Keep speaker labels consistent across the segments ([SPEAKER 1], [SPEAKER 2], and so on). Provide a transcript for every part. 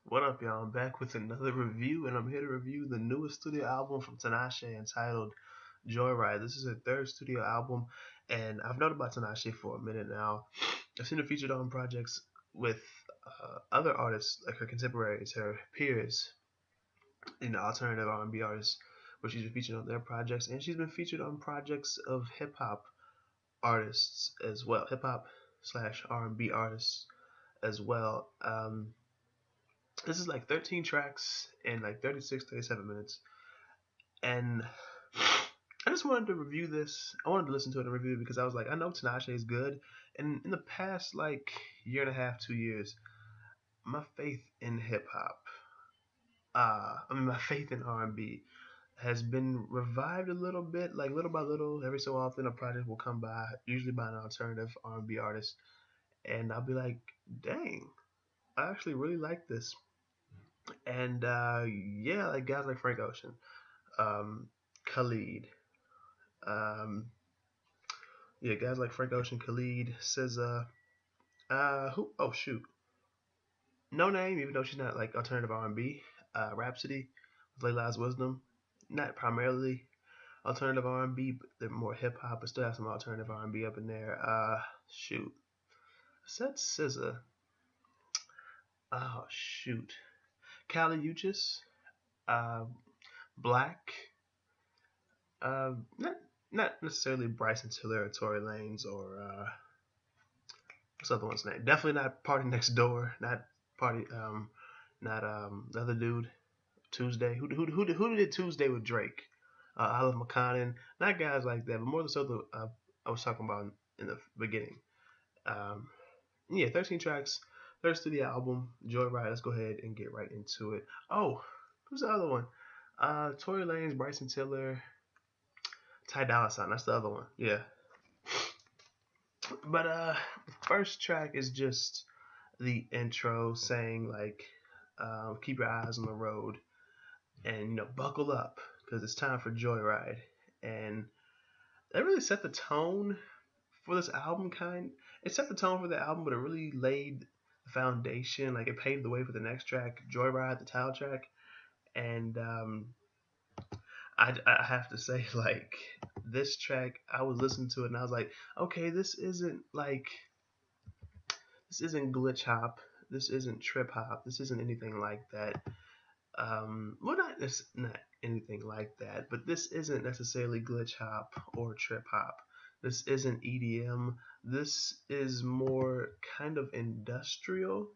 [SPEAKER 1] What up, y'all? I'm back with another review, and I'm here to review the newest studio album from Tinashe entitled Joyride. This is her third studio album, and I've known about Tinashe for a minute now. I've seen her featured on projects with other artists, like her contemporaries, her peers, alternative R&B artists, where she's been featured on their projects, and she's been featured on projects of hip hop artists as well, hip hop slash R&B artists as well. This is like 13 tracks in like 36, 37 minutes. And I just wanted to review this. I wanted to listen to it and review it because I was like, I know Tinashe is good. And in the past, like, year and a half, 2 years, my faith in hip hop, my faith in R&B has been revived a little bit, like little by little. Every so often, a project will come by, usually by an alternative R&B artist, and I'll be like, dang, I actually really like this. And yeah, like guys like Frank Ocean, um, Khalid, um, yeah, guys like Frank Ocean, Khalid, SZA, who? Oh shoot, no name, even though she's not like alternative R&B. Rhapsody, with Layla's Wisdom, not primarily alternative R&B, but they're more hip hop, but still have some alternative R&B up in there. Shoot, I said SZA. Oh shoot, Kali Uchis, uh, Black, not necessarily Bryson Tiller or Tory Lanez or what's the other one's name? Definitely not Party Next Door. Not Party. Not the other dude. Tuesday. Who did Tuesday with Drake? Olive McConnon. Not guys like that, but more so the I was talking about in the beginning. Um, yeah, 13 tracks. Third studio album, Joyride. Let's go ahead and get right into it. Oh, who's the other one? Tory Lanez, Bryson Tiller, Ty Dolla $ign. That's the other one. Yeah. But first track is just the intro saying like, keep your eyes on the road and buckle up because it's time for Joyride. And that really set the tone for this album. It set the tone for the album, but it really laid the foundation. Like it paved the way for the next track, Joyride, the title track. And I have to say, like, this track, I was listening to it and I was like, okay, this isn't glitch hop, this isn't trip hop, this isn't anything like that. Well, not anything like that, but this isn't necessarily glitch hop or trip hop. This isn't EDM. This is more kind of industrial,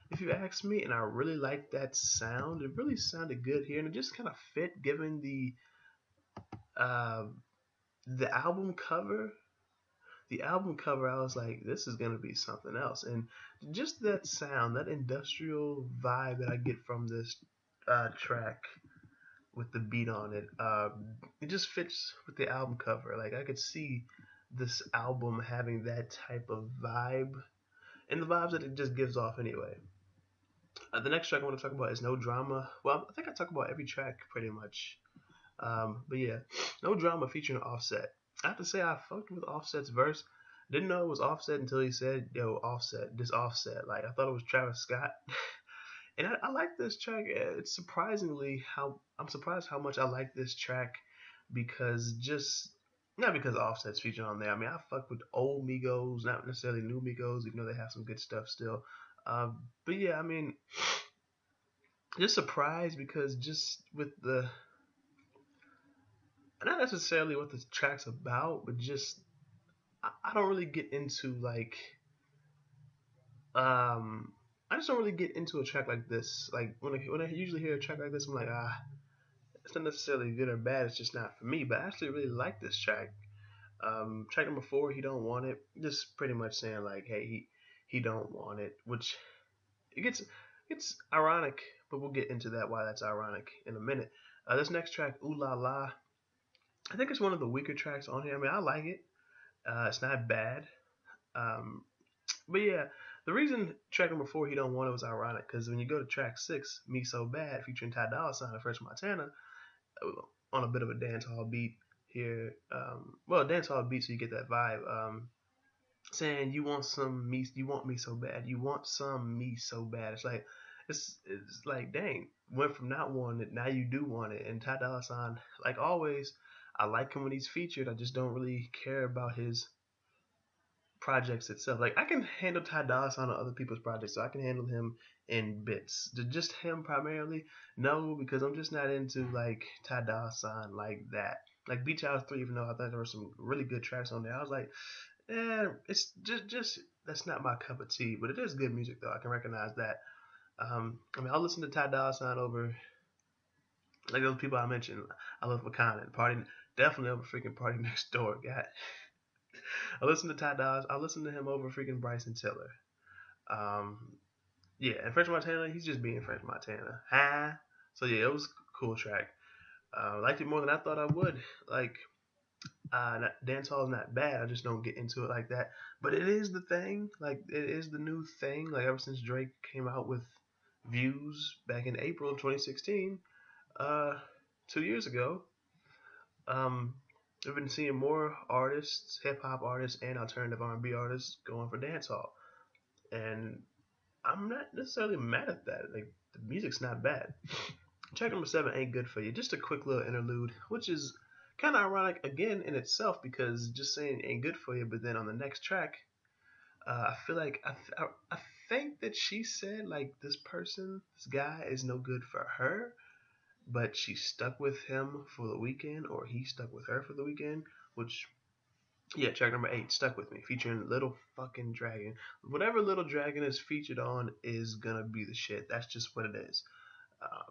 [SPEAKER 1] if you ask me. And I really like that sound. It really sounded good here, and it just kind of fit given uh, the album cover. The album cover, I was like, this is gonna be something else, and just that sound, that industrial vibe that I get from this track with the beat on it. It just fits with the album cover. Like I could see this album having that type of vibe, and the vibes that it just gives off anyway. The next track I want to talk about is No Drama. Well, I think I talk about every track pretty much. But yeah, No Drama featuring Offset. I have to say I fucked with Offset's verse. Didn't know it was Offset until he said, "Yo, Offset, this Offset." Like I thought it was Travis Scott. And I like this track. It's surprisingly how I'm surprised how much I like this track because just not because Offset's featured on there. I mean, I fuck with old Migos, not necessarily new Migos, even though they have some good stuff still. But yeah, I mean, just surprised because just with the not necessarily what the track's about, but just I don't really get into like I just don't really get into a track like this. Like when I usually hear a track like this, I'm like it's not necessarily good or bad. It's just not for me. But I actually really like this track. Track number 4, he don't want it. Just pretty much saying like, hey, he don't want it, which it gets it's ironic, but we'll get into that why that's ironic in a minute. This next track, Ooh La La, I think it's one of the weaker tracks on here. I mean, I like it. It's not bad. Um, but yeah, the reason track number 4, he don't want it, was ironic because when you go to track 6, Me So Bad, featuring Ty Dolla $ign and French Montana, on a bit of a dance hall beat here. Well, dance hall beat, so you get that vibe. Saying you want some me, you want me so bad, you want some me so bad. it's like, dang, went from not wanting it, now you do want it. And Ty Dolla Sign, like always, I like him when he's featured. I just don't really care about his projects itself. Like I can handle Ty Dolla Sign on other people's projects, so I can handle him in bits. Just him primarily, no, because I'm just not into like Ty Dolla Sign like that. Like Beach House 3, even though I thought there were some really good tracks on there, I was like, it's just that's not my cup of tea. But it is good music though. I can recognize that. I mean, I'll listen to Ty Dolla Sign over like those people I mentioned. I love McConnell, Party, definitely over freaking Party Next Door. God, I listen to Ty Dolla. I listen to him over freaking Bryson Tiller. Um, yeah, and French Montana, he's just being French Montana. Ha. So yeah, it was a cool track. Liked it more than I thought I would. Like, dance hall is not bad. I just don't get into it like that. But it is the thing. Like, it is the new thing. Like, ever since Drake came out with Views back in April of 2016, uh, 2 years ago, um, we've been seeing more artists, hip hop artists, and alternative R&B artists going for dancehall. And I'm not necessarily mad at that. Like, the music's not bad. Track number 7 ain't good for you. Just a quick little interlude, which is kind of ironic again in itself because just saying ain't good for you, but then on the next track, I feel like I think that she said like this person, this guy is no good for her, but she stuck with him for the weekend, or he stuck with her for the weekend, which. Yeah, track number 8, Stuck With Me, featuring Little fucking Dragon. Whatever Little Dragon is featured on is gonna be the shit. That's just what it is.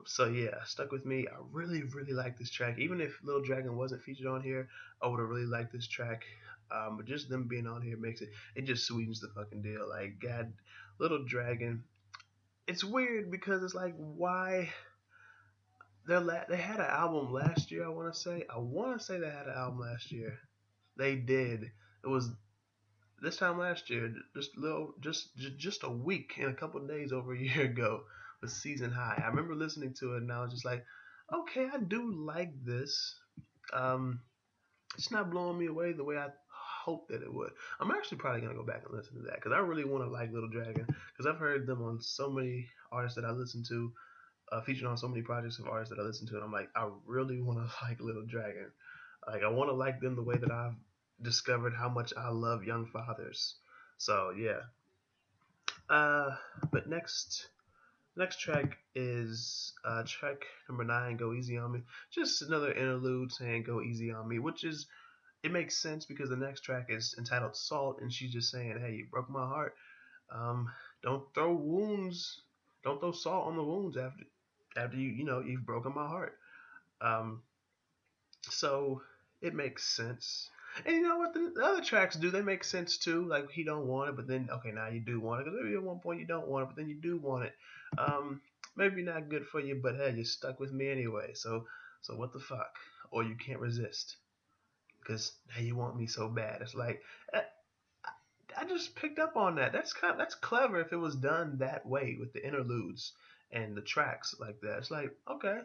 [SPEAKER 1] So yeah, Stuck With Me. I really, really like this track. Even if Little Dragon wasn't featured on here, I would have really liked this track. But just them being on here makes it just sweetens the fucking deal. Like God, Little Dragon. It's weird because it's like why they had an album last year. I want to say they had an album last year. They did. It was this time last year, just a week and a couple of days over a year ago, was Season High. I remember listening to it and I was just like, okay, I do like this. Um, it's not blowing me away the way I hoped that it would. I'm actually probably gonna go back and listen to that because I really want to like Little Dragon because I've heard them on so many artists that I listen to, featured on so many projects of artists that I listen to, and I'm like, I really want to like Little Dragon. Like I want to like them the way that I've discovered how much I love Young Fathers. So yeah. Uh, but next track is track number 9, Go Easy on Me. Just another interlude saying Go Easy on Me, which is it makes sense because the next track is entitled Salt, and she's just saying, hey, you broke my heart. Um, don't throw wounds, don't throw salt on the wounds after you've broken my heart. Um, So it makes sense. And you know what? The other tracks do. They make sense too. Like he don't want it, but then okay, now you do want it. Because maybe at one point you don't want it, but then you do want it. Maybe not good for you, but hey, you're stuck with me anyway. So what the fuck? Or you can't resist because now you want me so bad. It's like I, I just picked up on that. That's clever if it was done that way with the interludes and the tracks like that. It's like okay,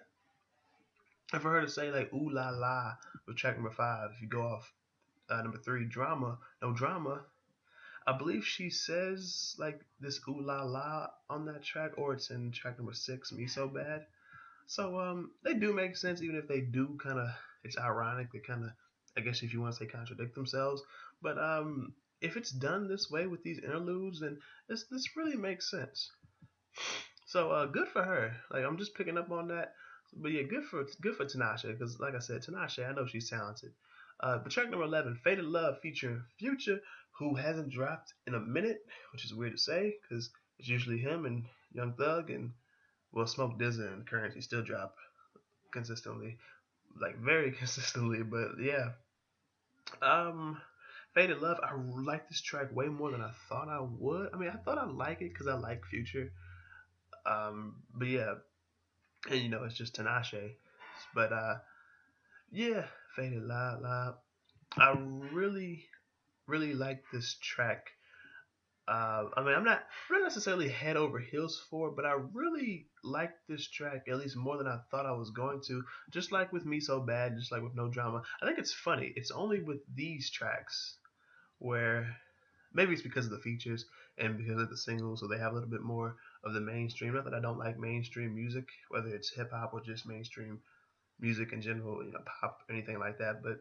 [SPEAKER 1] and for her to say like "ooh la la" with track number 5, if you go off number 3, "Drama," no drama. I believe she says like this "ooh la la" on that track, or it's in track number 6, "Me So Bad." So they do make sense, even if they do kind of. It's ironic. They kind of, I guess, if you want to say, contradict themselves. But if it's done this way with these interludes, then this really makes sense. So good for her. Like I'm just picking up on that. But yeah, good for Tinashe because like I said, Tinashe, I know she's talented. But track number 11, Faded Love featuring Future, who hasn't dropped in a minute, which is weird to say because it's usually him and Young Thug and well Smoke DZA and Currency still drop consistently, like very consistently. But yeah, um, Faded Love, I like this track way more than I thought I would. I mean, I thought I'd like it because I like Future. But yeah, and it's just Tinashe. But yeah, Faded Love, Love. I really, really like this track. I mean, I'm not necessarily head over heels for it, but I really like this track at least more than I thought I was going to. Just like with Me So Bad, just like with No Drama. I think it's funny. It's only with these tracks where Maybe it's because of the features and because of the singles, so they have a little bit more of the mainstream. Not that I don't like mainstream music, whether it's hip hop or just mainstream music in general, pop, anything like that. But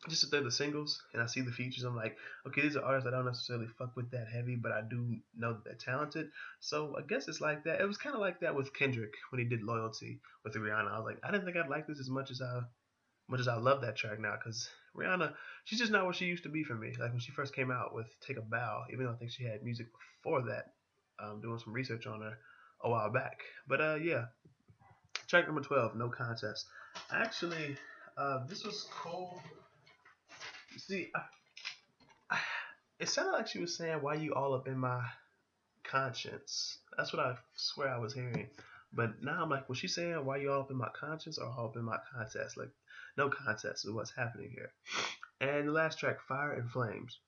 [SPEAKER 1] just if they're the singles and I see the features, I'm like, okay, these are artists I don't necessarily fuck with that heavy, but I do know that they're talented. So I guess it's like that. It was kind of like that with Kendrick when he did Loyalty with Rihanna. I was like, I didn't think I'd like this as much as I love that track now, because Rihanna, she's just not what she used to be for me. Like when she first came out with Take a Bow, even though I think she had music before that, doing some research on her a while back. But yeah, track number 12, No Contest. Actually, this was cool. See, it sounded like she was saying, "Why you all up in my conscience?" That's what I swear I was hearing. But now I'm like, was she saying, "Why you all up in my conscience," or "all up in my contest"? Like, no contest is what's happening here. And the last track, Fire and Flames.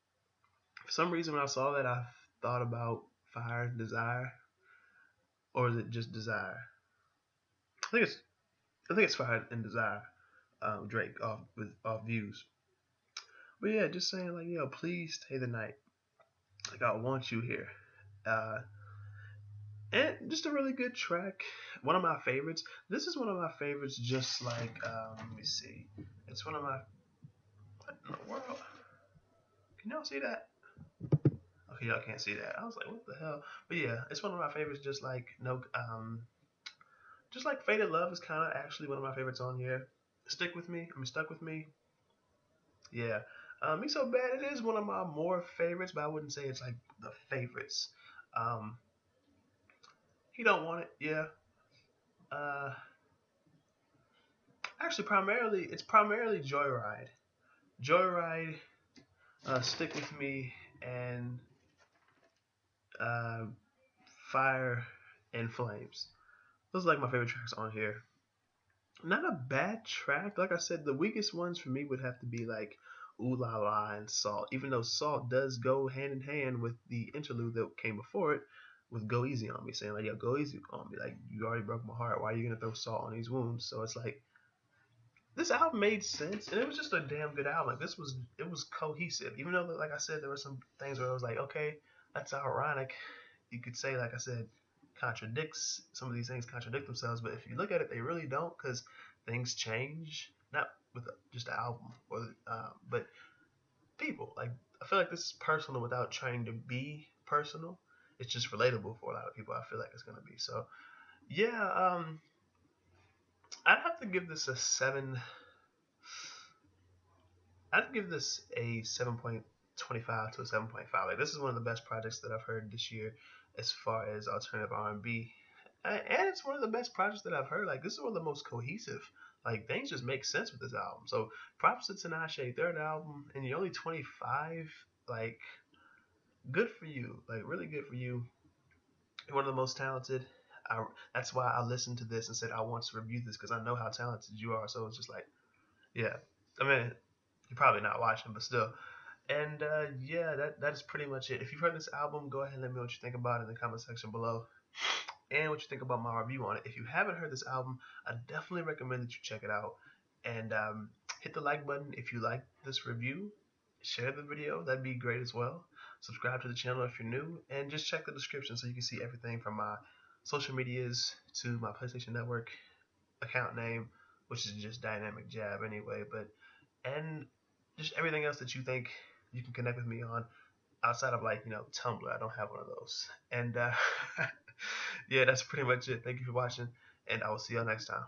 [SPEAKER 1] For some reason, when I saw that, I thought about Fire and Desire, or is it just Desire? I think it's I think it's Fire and Desire. Drake off Views. But yeah, just saying like, please stay the night. Like I want you here. Uh, and just a really good track. One of my favorites. This is one of my favorites. Just like let me see. It's one of my. What in the world? Can y'all see that? Okay, y'all can't see that. I was like, what the hell? But yeah, it's one of my favorites. Just like no, just like Faded Love is kind of actually one of my favorites on here. Stick with me. Stuck with me. Yeah. Me So Bad. It is one of my more favorites, but I wouldn't say it's like the favorites. Um, he don't want it. Yeah. Uh, Actually, it's primarily Joyride. Joyride, Stick With Me, and uh, Fire and Flames. Those are like my favorite tracks on here. Not a bad track. Like I said, the weakest ones for me would have to be like Ooh La La and Salt. Even though Salt does go hand in hand with the interlude that came before it, with Go Easy on Me, saying like, yo, go easy on me. Like, you already broke my heart. Why are you gonna throw salt on these wounds? So it's like, this album made sense, and it was just a damn good album. Like it was cohesive. Even though, like I said, there were some things where I was like, okay, that's ironic. You could say, like I said, contradicts some of these things contradict themselves, but if you look at it, they really don't, because things change. Not with just the album, or but people. Like I feel like this is personal without trying to be personal. It's just relatable for a lot of people. I feel like it's gonna be so. Yeah, I'd have to give this a seven. I'd give this a 7.25 to a 7.5. Like this is one of the best projects that I've heard this year, as far as alternative R&B, and it's one of the best projects that I've heard. Like this is one of the most cohesive. Like things just make sense with this album. So props to Tinashe, third album, and you're only 25. Like good for you. Like really good for you. You're one of the most talented. That's why I listened to this and said I want to review this, because I know how talented you are. So it's just like, yeah. I mean, you're probably not watching, but still. And yeah, that's pretty much it. If you've heard this album, go ahead and let me know what you think about it in the comment section below, and what you think about my review on it. If you haven't heard this album, I definitely recommend that you check it out. And hit the like button if you like this review. Share the video, that'd be great as well. Subscribe to the channel if you're new, and just check the description so you can see everything from my social medias to my PlayStation Network account name, which is just DynamicJAB anyway. But and just everything else that you think you can connect with me on outside of like Tumblr. I don't have one of those. And yeah, that's pretty much it. Thank you for watching, and I will see y'all next time.